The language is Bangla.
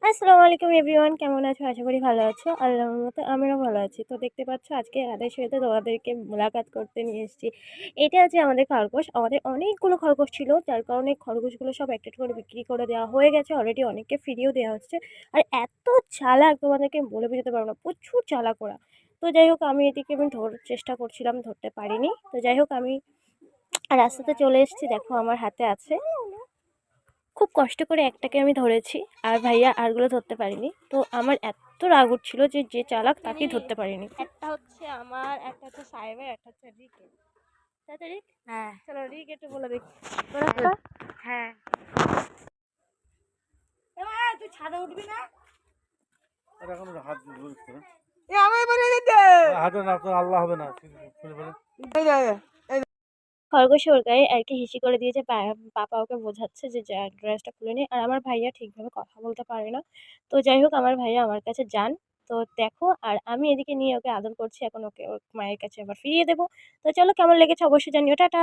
আসসালামু আলাইকুম এভরিওয়ান, কেমন আছো? আশা করি ভালো আছো। আল্লাহর মতো আমিও ভালো আছি। তো দেখতে পাচ্ছ আজকে রাতের সাথে তোমাদেরকে মোলাকাত করতে নিয়ে এসেছি। এটা হচ্ছে আমাদের খরগোশ। আমাদের অনেকগুলো খরগোশ ছিল, যার কারণে খরগোশগুলো সব একটা একটা করে বিক্রি করে দেওয়া হয়ে গেছে। অলরেডি অনেককে ফিরিয়েও দেওয়া হচ্ছে। আর এত চালাক তোমাদেরকে বলে বোঝাতে পারবো না, প্রচুর চালাক ওরা। তো যাই হোক, আমি ধরার চেষ্টা করছিলাম, ধরতে পারিনি। তো যাই হোক, আমি রাস্তাতে চলে এসেছি, দেখো আমার হাতে আছে। খুব কষ্ট করে একটাকে আমি ধরেছি, আর ভাইয়া আরগুলো ধরতে পারিনি। তো আমার এত রাগ উঠছিল যে যে চালাক তাকেই ধরতে পারিনি। একটা হচ্ছে আমার, একটা হচ্ছে সাহেবের, একটা হচ্ছে রিকের। তাতে রিক, হ্যাঁ চলো রিক একটু বলে দেখি। হ্যাঁ, তুই ছাদে উঠবি না? এখন হাত ধরছে না। আমি বলে দিতে হাতে না তো আল্লাহ হবে না শুনে ফেলেন। খরগোশ ওর গায়ে আর কি হিসি করে দিয়েছে। পাপা ওকে বোঝাচ্ছে যে ড্রেসটা খুলে নি। আর আমার ভাইয়া ঠিকভাবে কথা বলতে পারে না। তো যাই হোক, আমার ভাইয়া আমার কাছে যান। তো দেখো, আর আমি এদিকে নিয়ে ওকে আদর করছি। এখন ওকে ওর মায়ের কাছে আবার ফিরিয়ে দেবো। তো চলো, কেমন লেগেছে অবশ্যই জানিও। টাটা।